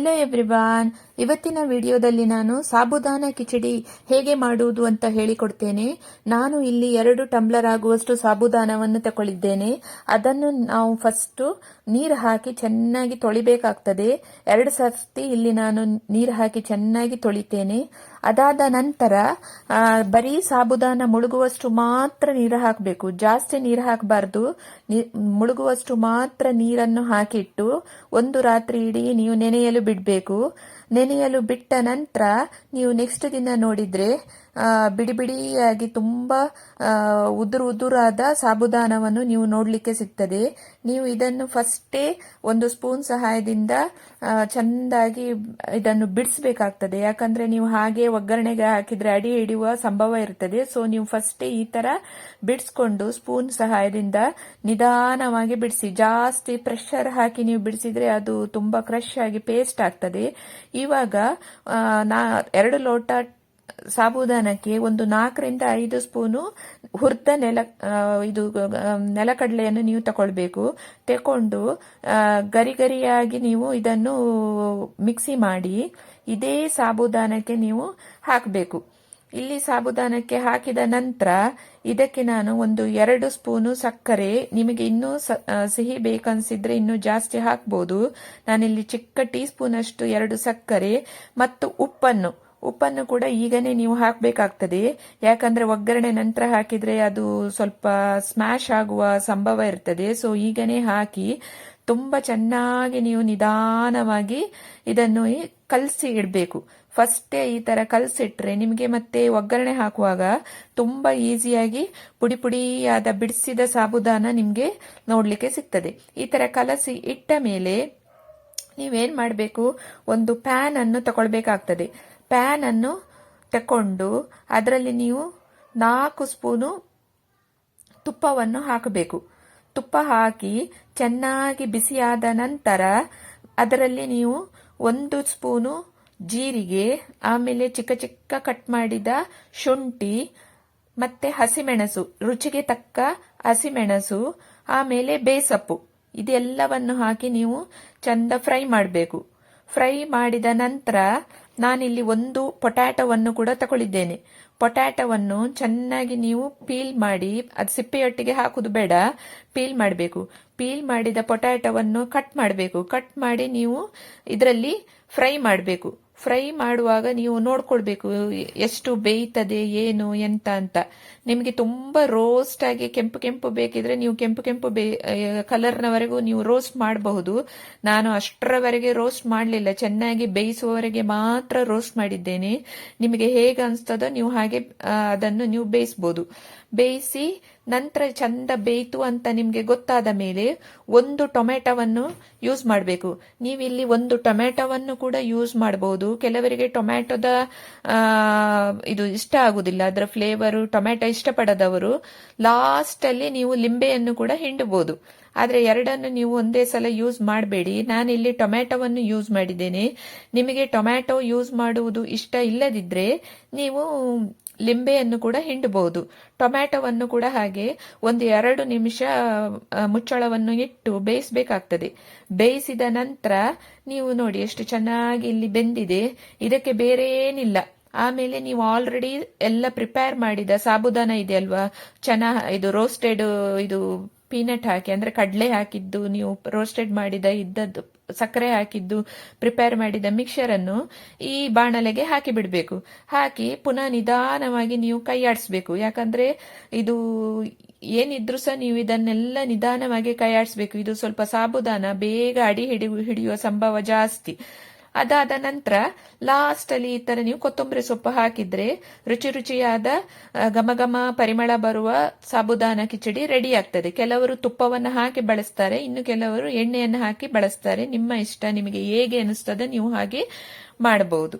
Hello everyone, ಇವತ್ತಿನ ವಿಡಿಯೋದಲ್ಲಿ ನಾನು ಸಾಬುದಾನ ಕಿಚಡಿ ಹೇಗೆ ಮಾಡುವುದು ಅಂತ ಹೇಳಿಕೊಡ್ತೇನೆ. ನಾನು ಇಲ್ಲಿ 2 ಟಂಬ್ಲರ್ ಆಗುವಷ್ಟು ಸಾಬುದಾನವನ್ನು ತಗೊಳ್ಳಿದ್ದೇನೆ. ಅದನ್ನು ನಾವು ಫಸ್ಟ್ ನೀರು ಹಾಕಿ ಚೆನ್ನಾಗಿ ತೊಳಿಬೇಕಾಗ್ತದೆ. 2 ಸರ್ತಿ ಇಲ್ಲಿ ನಾನು ನೀರು ಹಾಕಿ ಚೆನ್ನಾಗಿ ತೊಳಿತೇನೆ. ಅದಾದ ನಂತರ ಬರೀ ಸಾಬುದಾನ ಮುಳುಗುವಷ್ಟು ಮಾತ್ರ ನೀರು ಹಾಕಬೇಕು, ಜಾಸ್ತಿ ನೀರು ಹಾಕಬಾರ್ದು. ಮುಳುಗುವಷ್ಟು ಮಾತ್ರ ನೀರನ್ನು ಹಾಕಿಟ್ಟು ಒಂದು ರಾತ್ರಿ ಇಡೀ ನೀವು ನೆನೆಯಲು ಬಿಡಬೇಕು. ನೆನೆಯಲು ಬಿಟ್ಟ ನಂತರ ನೀವು ನೆಕ್ಸ್ಟ್ ದಿನ ನೋಡಿದ್ರೆ ಬಿಡಿ ಬಿಡಿಯಾಗಿ ತುಂಬಾ ಉದುರಾದ ಸಾಬುದಾನವನ್ನು ನೀವು ನೋಡ್ಲಿಕ್ಕೆ ಸಿಗ್ತದೆ. ನೀವು ಇದನ್ನು ಫಸ್ಟೇ ಒಂದು ಸ್ಪೂನ್ ಸಹಾಯದಿಂದ ಚೆಂದಾಗಿ ಇದನ್ನು ಬಿಡಿಸಬೇಕಾಗ್ತದೆ. ಯಾಕಂದ್ರೆ ನೀವು ಹಾಗೆ ಒಗ್ಗರಣೆಗೆ ಹಾಕಿದ್ರೆ ಅಡಿ ಹಿಡಿಯುವ ಸಂಭವ ಇರ್ತದೆ. ಸೊ ನೀವು ಫಸ್ಟೇ ಈ ತರ ಬಿಡಿಸ್ಕೊಂಡು ಸ್ಪೂನ್ ಸಹಾಯದಿಂದ ನಿಧಾನವಾಗಿ ಬಿಡಿಸಿ. ಜಾಸ್ತಿ ಪ್ರೆಷರ್ ಹಾಕಿ ನೀವು ಬಿಡಿಸಿದ್ರೆ ಅದು ತುಂಬಾ ಕ್ರಶ್ ಆಗಿ ಪೇಸ್ಟ್ ಆಗ್ತದೆ. ಇವಾಗ 2 ಲೋಟ ಸಾಬುದಾನಕ್ಕೆ ಒಂದು 4 ರಿಂದ 5 ಸ್ಪೂನು ಹುರಿದ ನೆಲಕಡಲೆಯನ್ನು ನೀವು ತಗೊಳ್ಬೇಕು. ತಕೊಂಡು ಗರಿಯಾಗಿ ನೀವು ಇದನ್ನು ಮಿಕ್ಸಿ ಮಾಡಿ ಇದೇ ಸಾಬುದಾನಕ್ಕೆ ನೀವು ಹಾಕಬೇಕು. ಇಲ್ಲಿ ಸಾಬುದಾನಕ್ಕೆ ಹಾಕಿದ ನಂತರ ಇದಕ್ಕೆ ನಾನು ಒಂದು 2 ಸ್ಪೂನು ಸಕ್ಕರೆ, ನಿಮಗೆ ಇನ್ನೂ ಸಿಹಿ ಬೇಕನ್ಸಿದ್ರೆ ಇನ್ನೂ ಜಾಸ್ತಿ ಹಾಕ್ಬೋದು. ನಾನಿಲ್ಲಿ ಚಿಕ್ಕ ಟೀ ಸ್ಪೂನ್ ಅಷ್ಟು 2 ಸಕ್ಕರೆ ಮತ್ತು ಉಪ್ಪನ್ನು ಕೂಡ ಈಗನೇ ನೀವು ಹಾಕಬೇಕಾಗ್ತದೆ. ಯಾಕಂದ್ರೆ ಒಗ್ಗರಣೆ ನಂತರ ಹಾಕಿದ್ರೆ ಅದು ಸ್ವಲ್ಪ ಸ್ಮ್ಯಾಶ್ ಆಗುವ ಸಂಭವ ಇರ್ತದೆ. ಸೊ ಈಗನೇ ಹಾಕಿ ತುಂಬಾ ಚೆನ್ನಾಗಿ ನೀವು ನಿಧಾನವಾಗಿ ಇದನ್ನು ಕಲಸಿ ಇಡಬೇಕು. ಫಸ್ಟೇ ಈ ತರ ಕಲಸಿಟ್ರೆ ನಿಮಗೆ ಮತ್ತೆ ಒಗ್ಗರಣೆ ಹಾಕುವಾಗ ತುಂಬಾ ಈಸಿಯಾಗಿ ಪುಡಿ ಪುಡಿಯಾದ ಬಿಡಿಸಿದ ಸಾಬುದಾನ ನಿಮ್ಗೆ ನೋಡ್ಲಿಕ್ಕೆ ಸಿಗ್ತದೆ. ಈ ತರ ಕಲಸಿ ಇಟ್ಟ ಮೇಲೆ ನೀವೇನ್ ಮಾಡಬೇಕು, ಒಂದು ಪ್ಯಾನ್ ಅನ್ನು ತಗೊಳ್ಬೇಕಾಗ್ತದೆ. ಪ್ಯಾನ್ ಅನ್ನು ತಕೊಂಡು ಅದರಲ್ಲಿ ನೀವು 4 ಸ್ಪೂನು ತುಪ್ಪವನ್ನು ಹಾಕಬೇಕು. ತುಪ್ಪ ಹಾಕಿ ಚೆನ್ನಾಗಿ ಬಿಸಿಯಾದ ನಂತರ ಅದರಲ್ಲಿ ನೀವು 1 ಸ್ಪೂನು ಜೀರಿಗೆ, ಆಮೇಲೆ ಚಿಕ್ಕ ಚಿಕ್ಕ ಕಟ್ ಮಾಡಿದ ಶುಂಠಿ ಮತ್ತೆ ಹಸಿಮೆಣಸು, ರುಚಿಗೆ ತಕ್ಕ ಹಸಿಮೆಣಸು, ಆಮೇಲೆ ಬೇಸಪ್ಪು, ಇದೆಲ್ಲವನ್ನು ಹಾಕಿ ನೀವು ಚಂದ ಫ್ರೈ ಮಾಡಬೇಕು. ಫ್ರೈ ಮಾಡಿದ ನಂತರ ನಾನಿಲ್ಲಿ 1 ಪೊಟ್ಯಾಟೊವನ್ನು ಕೂಡ ತಗೊಳ್ಳಿದ್ದೇನೆ. ಪೊಟ್ಯಾಟೊವನ್ನು ಚೆನ್ನಾಗಿ ನೀವು ಪೀಲ್ ಮಾಡಿ, ಅದು ಸಿಪ್ಪೆಯೊಟ್ಟಿಗೆ ಹಾಕುದು ಬೇಡ, ಪೀಲ್ ಮಾಡಬೇಕು. ಪೀಲ್ ಮಾಡಿದ ಪೊಟ್ಯಾಟೊವನ್ನು ಕಟ್ ಮಾಡಬೇಕು. ಕಟ್ ಮಾಡಿ ನೀವು ಇದರಲ್ಲಿ ಫ್ರೈ ಮಾಡಬೇಕು. ಫ್ರೈ ಮಾಡುವಾಗ ನೀವು ನೋಡ್ಕೊಳ್ಬೇಕು ಎಷ್ಟು ಬೇಯ್ತದೆ ಏನು ಎಂತ ಅಂತ. ನಿಮಗೆ ತುಂಬಾ ರೋಸ್ಟ್ ಆಗಿ ಕೆಂಪು ಬೇಕಿದ್ರೆ ನೀವು ಕೆಂಪು ಕಲರ್ನವರೆಗೂ ನೀವು ರೋಸ್ಟ್ ಮಾಡಬಹುದು. ನಾನು ಅಷ್ಟರವರೆಗೆ ರೋಸ್ಟ್ ಮಾಡಲಿಲ್ಲ, ಚೆನ್ನಾಗಿ ಬೇಯಿಸುವವರೆಗೆ ಮಾತ್ರ ರೋಸ್ಟ್ ಮಾಡಿದ್ದೇನೆ. ನಿಮಗೆ ಹೇಗೆ ಅನಿಸ್ತದೋ ನೀವು ಹಾಗೆ ಅದನ್ನು ನೀವು ಬೇಯಿಸಬಹುದು. ಬೇಯಿಸಿ ನಂತರ ಚಂದ ಬೇಯ್ತು ಅಂತ ನಿಮ್ಗೆ ಗೊತ್ತಾದ ಮೇಲೆ 1 ಟೊಮೆಟೊವನ್ನು ಯೂಸ್ ಮಾಡಬೇಕು. ನೀವಿಲ್ಲಿ 1 ಟೊಮೆಟೊವನ್ನು ಕೂಡ ಯೂಸ್ ಮಾಡಬಹುದು. ಕೆಲವರಿಗೆ ಟೊಮ್ಯಾಟೊದ ಇದು ಇಷ್ಟ ಆಗುದಿಲ್ಲ, ಅದರ ಫ್ಲೇವರು ಟೊಮೆಟೊ ಇಷ್ಟಪಡದವರು ಲಾಸ್ಟ್ ಅಲ್ಲಿ ನೀವು ಲಿಂಬೆಯನ್ನು ಕೂಡ ಹಿಂಡಬಹುದು. ಆದ್ರೆ 2 ನೀವು ಒಂದೇ ಸಲ ಯೂಸ್ ಮಾಡಬೇಡಿ. ನಾನಿಲ್ಲಿ ಟೊಮ್ಯಾಟೊವನ್ನು ಯೂಸ್ ಮಾಡಿದ್ದೇನೆ. ನಿಮಗೆ ಟೊಮ್ಯಾಟೊ ಯೂಸ್ ಮಾಡುವುದು ಇಷ್ಟ ಇಲ್ಲದಿದ್ರೆ ನೀವು ಲಿಂಬೆಯನ್ನು ಕೂಡ ಹಿಂಡಬಹುದು. ಟೊಮ್ಯಾಟೊವನ್ನು ಕೂಡ ಹಾಗೆ 1-2 ನಿಮಿಷ ಮುಚ್ಚಳವನ್ನು ಇಟ್ಟು ಬೇಯಿಸಬೇಕಾಗ್ತದೆ. ಬೇಯಿಸಿದ ನಂತರ ನೀವು ನೋಡಿ ಎಷ್ಟು ಚೆನ್ನಾಗಿ ಇಲ್ಲಿ ಬೆಂದಿದೆ. ಇದಕ್ಕೆ ಬೇರೆ ಏನಿಲ್ಲ. ಆಮೇಲೆ ನೀವು ಆಲ್ರೆಡಿ ಎಲ್ಲ ಪ್ರಿಪೇರ್ ಮಾಡಿದ ಸಾಬುದಾನ ಇದೆ ಅಲ್ವಾ, ಇದು ರೋಸ್ಟೆಡ್ ಇದು ಪೀನಟ್ ಹಾಕಿ ಅಂದ್ರೆ ಕಡಲೆ ಹಾಕಿದ್ದು, ನೀವು ರೋಸ್ಟೆಡ್ ಮಾಡಿದ ಇದ್ದದ್ದು ಸಕ್ಕರೆ ಹಾಕಿದ್ದು ಪ್ರಿಪೇರ್ ಮಾಡಿದ ಮಿಕ್ಸರ್ ಅನ್ನು ಈ ಬಾಣಲೆಗೆ ಹಾಕಿ ಬಿಡಬೇಕು. ಹಾಕಿ ಪುನಃ ನಿಧಾನವಾಗಿ ನೀವು ಕೈ ಆಡಿಸ್ಬೇಕು. ಯಾಕಂದ್ರೆ ಇದು ಏನಿದ್ರು ಸಹ ನೀವು ಇದನ್ನೆಲ್ಲ ನಿಧಾನವಾಗಿ ಕೈ ಆಡಿಸ್ಬೇಕು. ಇದು ಸ್ವಲ್ಪ ಸಾಬುದಾನ ಬೇಗ ಅಡಿ ಹಿಡಿಯುವ ಸಂಭವ ಜಾಸ್ತಿ. ಅದಾದ ನಂತರ ಲಾಸ್ಟ್ ಅಲ್ಲಿ ಈ ತರ ನೀವು ಕೊತ್ತಂಬರಿ ಸೊಪ್ಪು ಹಾಕಿದ್ರೆ ರುಚಿಯಾದ ಘಮ ಪರಿಮಳ ಬರುವ ಸಾಬುದಾನ ಕಿಚಡಿ ರೆಡಿ ಆಗ್ತದೆ. ಕೆಲವರು ತುಪ್ಪವನ್ನು ಹಾಕಿ ಬಳಸ್ತಾರೆ, ಇನ್ನು ಕೆಲವರು ಎಣ್ಣೆಯನ್ನು ಹಾಕಿ ಬಳಸ್ತಾರೆ. ನಿಮ್ಮ ಇಷ್ಟ, ನಿಮಗೆ ಹೇಗೆ ಅನಿಸ್ತದೆ ನೀವು ಹಾಗೆ ಮಾಡಬಹುದು.